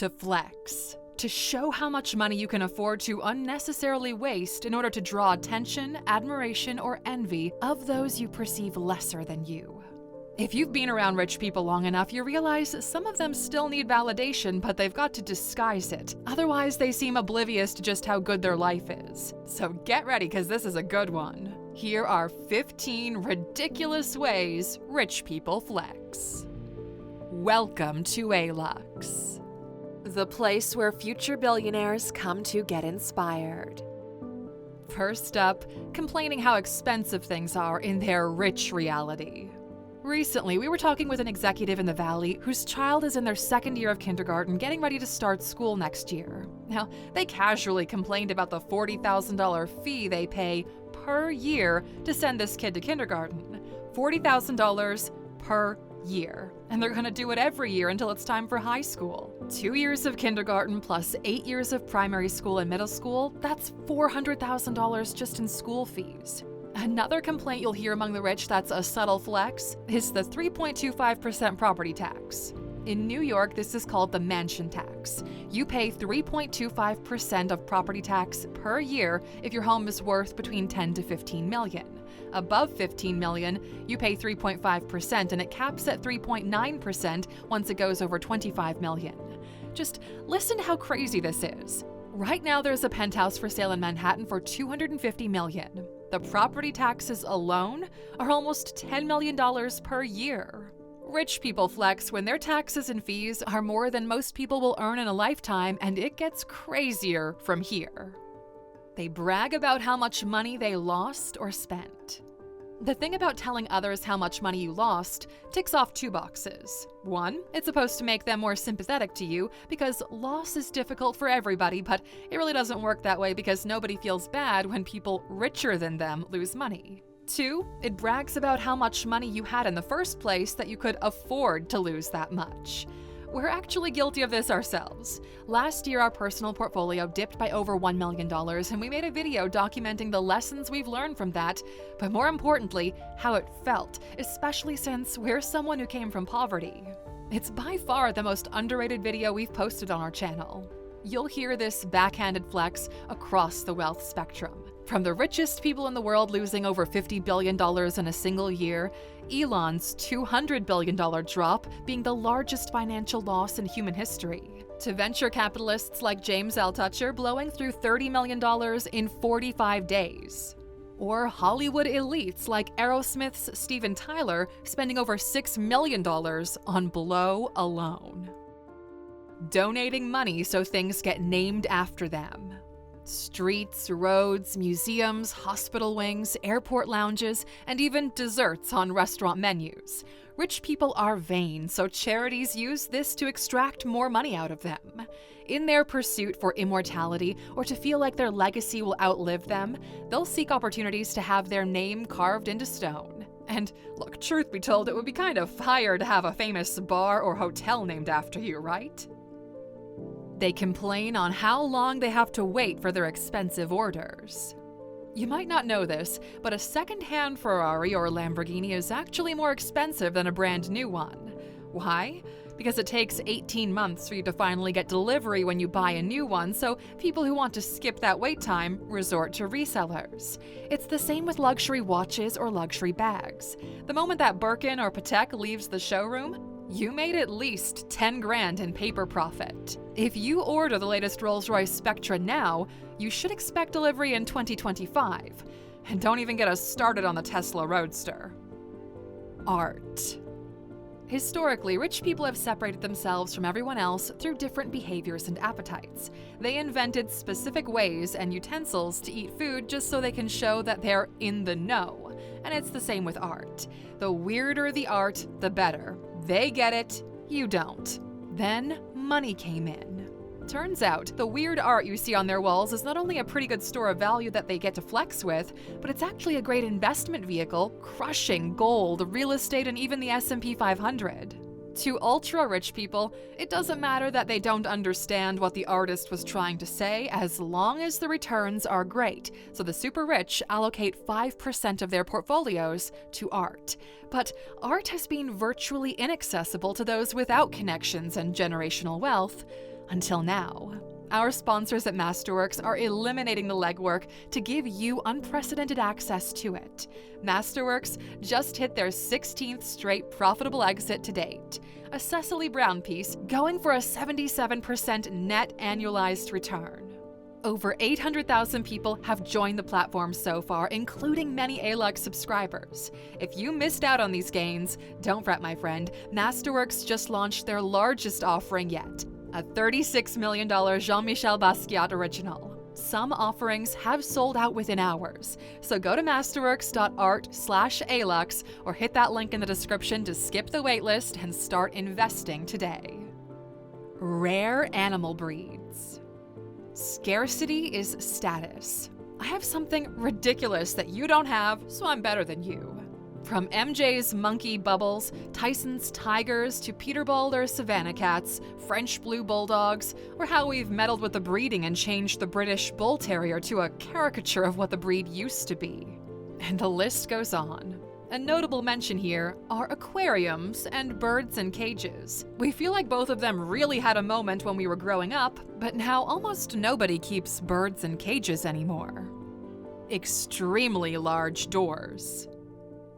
to flex, to show how much money you can afford to unnecessarily waste in order to draw attention, admiration, or envy of those you perceive lesser than you. If you've been around rich people long enough, you realize some of them still need validation, but they've got to disguise it. Otherwise, they seem oblivious to just how good their life is. So get ready, because this is a good one. Here are 15 ridiculous ways rich people flex. Welcome to Alux, the place where future billionaires come to get inspired. First up, complaining how expensive things are in their rich reality. Recently, we were talking with an executive in the Valley whose child is in their second year of kindergarten, getting ready to start school next year. Now, they casually complained about the $40,000 fee they pay per year to send this kid to kindergarten. $40,000 per year. And they're gonna do it every year until it's time for high school. 2 years of kindergarten plus 8 years of primary school and middle school, that's $400,000 just in school fees. Another complaint you'll hear among the rich that's a subtle flex is the 3.25% property tax. In New York, this is called the mansion tax. You pay 3.25% of property tax per year if your home is worth between 10 to 15 million. Above 15 million, you pay 3.5%, and it caps at 3.9% once it goes over 25 million. Just listen to how crazy this is. Right now, there's a penthouse for sale in Manhattan for $250 million. The property taxes alone are almost $10 million per year. Rich people flex when their taxes and fees are more than most people will earn in a lifetime, and it gets crazier from here. They brag about how much money they lost or spent. The thing about telling others how much money you lost ticks off 2 boxes. 1, it's supposed to make them more sympathetic to you because loss is difficult for everybody, but it really doesn't work that way because nobody feels bad when people richer than them lose money. 2, it brags about how much money you had in the first place that you could afford to lose that much. We're actually guilty of this ourselves. Last year, our personal portfolio dipped by over $1 million, and we made a video documenting the lessons we've learned from that, but more importantly, how it felt, especially since we're someone who came from poverty. It's by far the most underrated video we've posted on our channel. You'll hear this backhanded flex across the wealth spectrum. From the richest people in the world losing over $50 billion in a single year, Elon's $200 billion drop being the largest financial loss in human history, to venture capitalists like James Altucher blowing through $30 million in 45 days. Or Hollywood elites like Aerosmith's Steven Tyler spending over $6 million on blow alone. Donating money so things get named after them. Streets, roads, museums, hospital wings, airport lounges, and even desserts on restaurant menus. Rich people are vain, so charities use this to extract more money out of them. In their pursuit for immortality or to feel like their legacy will outlive them, they'll seek opportunities to have their name carved into stone. And look, truth be told, it would be kind of fire to have a famous bar or hotel named after you, right? They complain on how long they have to wait for their expensive orders. You might not know this, but a second-hand Ferrari or Lamborghini is actually more expensive than a brand new one. Why? Because it takes 18 months for you to finally get delivery when you buy a new one, so people who want to skip that wait time resort to resellers. It's the same with luxury watches or luxury bags. The moment that Birkin or Patek leaves the showroom, you made at least 10 grand in paper profit. If you order the latest Rolls-Royce Spectra now, you should expect delivery in 2025. And don't even get us started on the Tesla Roadster. Art. Historically, rich people have separated themselves from everyone else through different behaviors and appetites. They invented specific ways and utensils to eat food just so they can show that they're in the know. And it's the same with art. The weirder the art, the better. They get it, you don't. Then money came in. Turns out, the weird art you see on their walls is not only a pretty good store of value that they get to flex with, but it's actually a great investment vehicle, crushing gold, real estate, and even the S&P 500. To ultra-rich people, it doesn't matter that they don't understand what the artist was trying to say as long as the returns are great, so the super rich allocate 5% of their portfolios to art. But art has been virtually inaccessible to those without connections and generational wealth Until now. Our sponsors at Masterworks are eliminating the legwork to give you unprecedented access to it. Masterworks just hit their 16th straight profitable exit to date. A Cecily Brown piece going for a 77% net annualized return. Over 800,000 people have joined the platform so far, including many Alux subscribers. If you missed out on these gains, don't fret, my friend. Masterworks just launched their largest offering yet. A $36 million Jean-Michel Basquiat original. Some offerings have sold out within hours, so go to masterworks.art/Alux or hit that link in the description to skip the waitlist and start investing today. Rare animal breeds. Scarcity is status. I have something ridiculous that you don't have, so I'm better than you. From MJ's monkey bubbles, Tyson's tigers, to Peterbald or Savannah cats, French blue bulldogs, or how we've meddled with the breeding and changed the British bull terrier to a caricature of what the breed used to be. And the list goes on. A notable mention here are aquariums and birds in cages. We feel like both of them really had a moment when we were growing up, but now almost nobody keeps birds in cages anymore. Extremely large doors.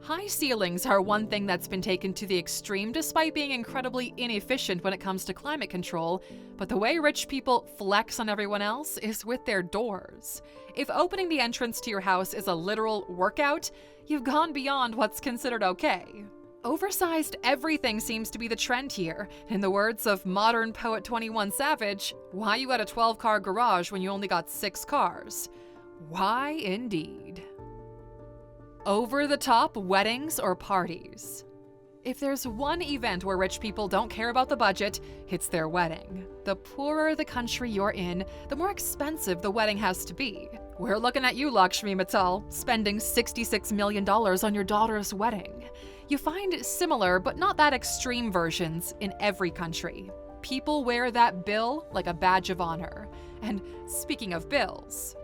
High ceilings are one thing that's been taken to the extreme despite being incredibly inefficient when it comes to climate control, but the way rich people flex on everyone else is with their doors. If opening the entrance to your house is a literal workout, you've gone beyond what's considered okay. Oversized everything seems to be the trend here. In the words of modern poet 21 Savage, why you got a 12-car garage when you only got 6 cars? Why indeed? Over-the-top weddings or parties. If there's one event where rich people don't care about the budget, it's their wedding. The poorer the country you're in, the more expensive the wedding has to be. We're looking at you, Lakshmi Mittal, spending $66 million on your daughter's wedding. You find similar but not that extreme versions in every country. People wear that bill like a badge of honor. And speaking of bills,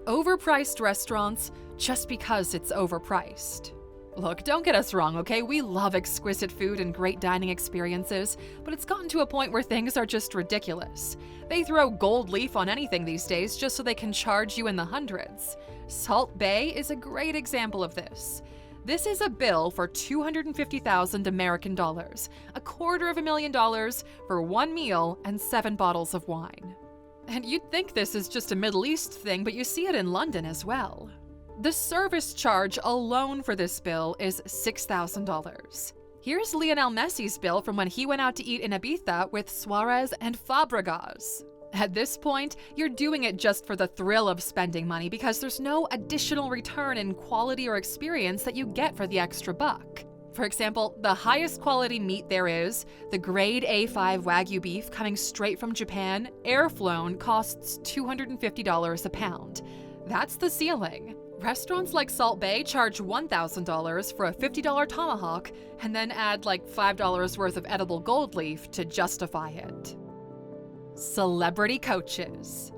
overpriced restaurants just because it's overpriced. Look, don't get us wrong, okay? We love exquisite food and great dining experiences, but it's gotten to a point where things are just ridiculous. They throw gold leaf on anything these days just so they can charge you in the hundreds. Salt Bay is a great example of this. This is a bill for $250,000 American dollars, $250,000 for one meal and 7 bottles of wine. And you'd think this is just a Middle East thing, but you see it in London as well. The service charge alone for this bill is $6,000. Here's Lionel Messi's bill from when he went out to eat in Ibiza with Suarez and Fabregas. At this point, you're doing it just for the thrill of spending money because there's no additional return in quality or experience that you get for the extra buck. For example, the highest quality meat there is, the grade A5 Wagyu beef coming straight from Japan, air-flown, costs $250 a pound. That's the ceiling. Restaurants like Salt Bay charge $1,000 for a $50 tomahawk and then add like $5 worth of edible gold leaf to justify it. Celebrity coaches.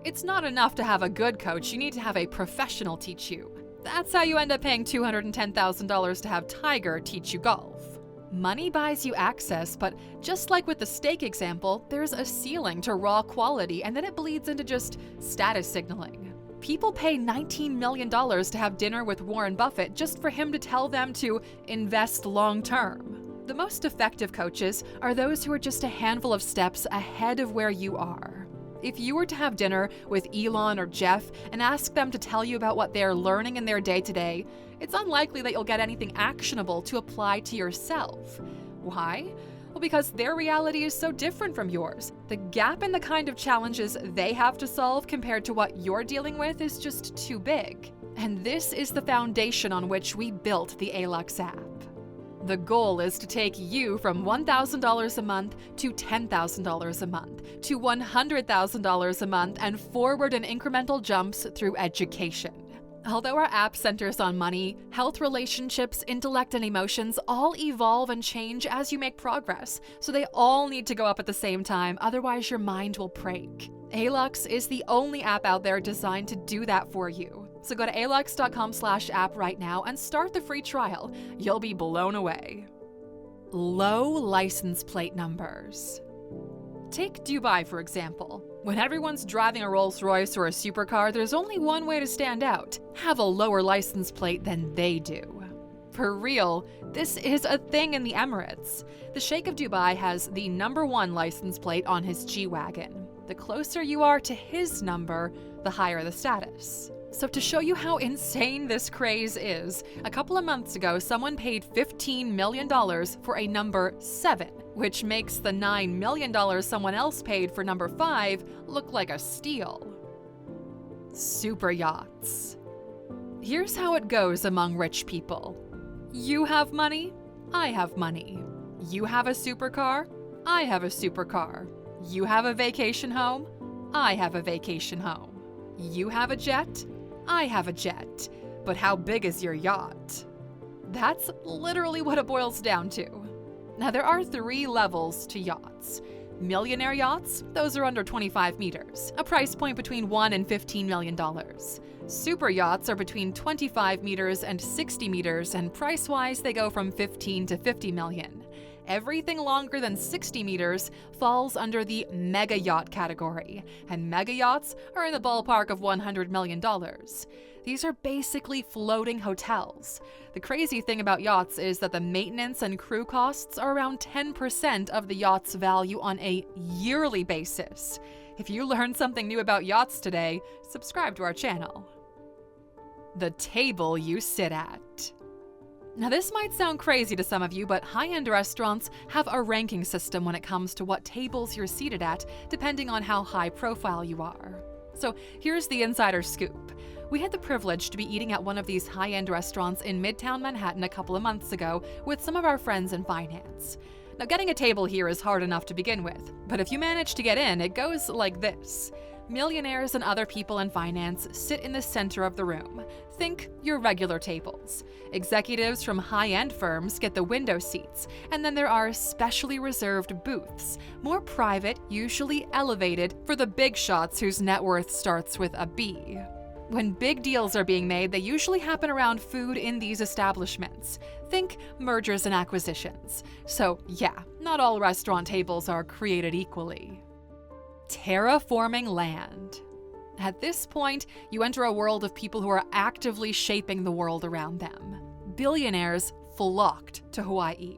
It's not enough to have a good coach, you need to have a professional teach you. That's how you end up paying $210,000 to have Tiger teach you golf. Money buys you access, but just like with the steak example, there's a ceiling to raw quality and then it bleeds into just status signaling. People pay $19 million to have dinner with Warren Buffett just for him to tell them to invest long-term. The most effective coaches are those who are just a handful of steps ahead of where you are. If you were to have dinner with Elon or Jeff and ask them to tell you about what they're learning in their day-to-day, it's unlikely that you'll get anything actionable to apply to yourself. Why? Well, because their reality is so different from yours. The gap in the kind of challenges they have to solve compared to what you're dealing with is just too big. And this is the foundation on which we built the Alux app. The goal is to take you from $1,000 a month to $10,000 a month to $100,000 a month and forward in incremental jumps through education. Although our app centers on money, health, relationships, intellect, and emotions all evolve and change as you make progress, so they all need to go up at the same time, otherwise your mind will break. Alux is the only app out there designed to do that for you. So go to Alux.com/app right now and start the free trial. You'll be blown away. Low license plate numbers. Take Dubai, for example. When everyone's driving a Rolls-Royce or a supercar, there's only one way to stand out: have a lower license plate than they do. For real, this is a thing in the Emirates. The Sheikh of Dubai has the #1 license plate on his G-Wagon. The closer you are to his number, the higher the status. So to show you how insane this craze is, a couple of months ago, someone paid $15 million for a number 7, which makes the $9 million someone else paid for number 5 look like a steal. Superyachts. Here's how it goes among rich people. You have money, I have money. You have a supercar, I have a supercar. You have a vacation home, I have a vacation home. You have a jet, I have a jet. But how big is your yacht? That's literally what it boils down to. Now, there are 3 levels to yachts. Millionaire yachts, those are under 25 meters, a price point between $1 and $15 million. Super yachts are between 25 meters and 60 meters, and price-wise, they go from 15 to 50 million. Everything longer than 60 meters falls under the mega yacht category, and mega yachts are in the ballpark of $100 million. These are basically floating hotels. The crazy thing about yachts is that the maintenance and crew costs are around 10% of the yacht's value on a yearly basis. If you learned something new about yachts today, subscribe to our channel. The table you sit at. Now, this might sound crazy to some of you, but high-end restaurants have a ranking system when it comes to what tables you're seated at, depending on how high profile you are. So here's the insider scoop. We had the privilege to be eating at one of these high-end restaurants in Midtown Manhattan a couple of months ago with some of our friends in finance. Now, getting a table here is hard enough to begin with, but if you manage to get in, it goes like this. Millionaires and other people in finance sit in the center of the room. Think your regular tables. Executives from high-end firms get the window seats, and then there are specially reserved booths, more private, usually elevated, for the big shots whose net worth starts with a B. When big deals are being made, they usually happen around food in these establishments. Think mergers and acquisitions. So yeah, not all restaurant tables are created equally. Terraforming land. At this point, you enter a world of people who are actively shaping the world around them. Billionaires flocked to Hawaii.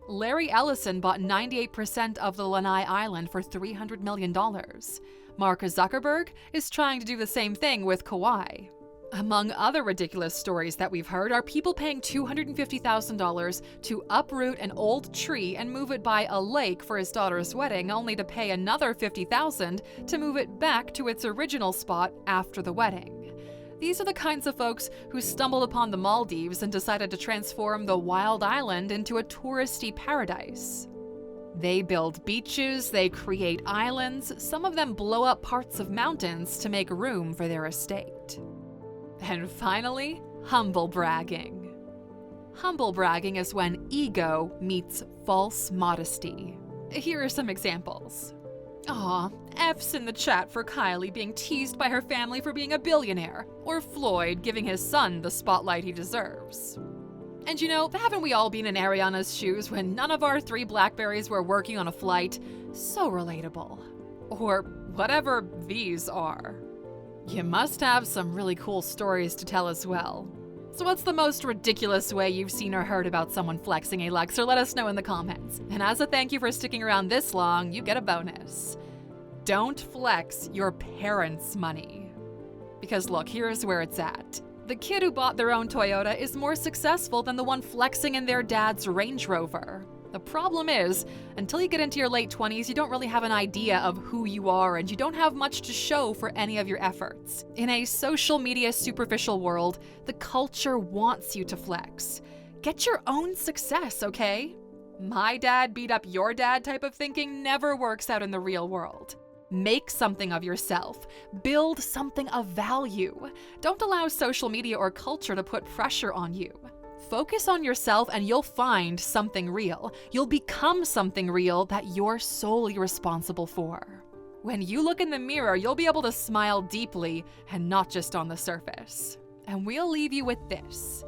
Larry Ellison bought 98% of the Lanai Island for $300 million. Mark Zuckerberg is trying to do the same thing with Kauai. Among other ridiculous stories that we've heard are people paying $250,000 to uproot an old tree and move it by a lake for his daughter's wedding, only to pay another $50,000 to move it back to its original spot after the wedding. These are the kinds of folks who stumbled upon the Maldives and decided to transform the wild island into a touristy paradise. They build beaches, they create islands, some of them blow up parts of mountains to make room for their estate. And finally, humble bragging. Humble bragging is when ego meets false modesty. Here are some examples. Aw, F's in the chat for Kylie being teased by her family for being a billionaire, or Floyd giving his son the spotlight he deserves. And you know, haven't we all been in Ariana's shoes when none of our 3 Blackberries were working on a flight? So relatable. Or whatever these are. You must have some really cool stories to tell as well. So what's the most ridiculous way you've seen or heard about someone flexing, Alux? Or let us know in the comments. And as a thank you for sticking around this long, you get a bonus. Don't flex your parents' money. Because look, here's where it's at. The kid who bought their own Toyota is more successful than the one flexing in their dad's Range Rover. The problem is, until you get into your late 20s, you don't really have an idea of who you are, and you don't have much to show for any of your efforts. In a social media superficial world, the culture wants you to flex. Get your own success, okay? My dad beat up your dad type of thinking never works out in the real world. Make something of yourself. Build something of value. Don't allow social media or culture to put pressure on you. Focus on yourself and you'll find something real. You'll become something real that you're solely responsible for. When you look in the mirror, you'll be able to smile deeply and not just on the surface. And we'll leave you with this.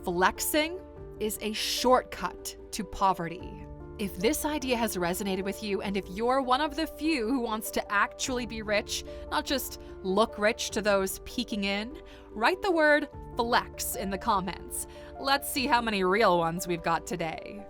Flexing is a shortcut to poverty. If this idea has resonated with you, and if you're one of the few who wants to actually be rich, not just look rich to those peeking in, write the word flex in the comments. Let's see how many real ones we've got today.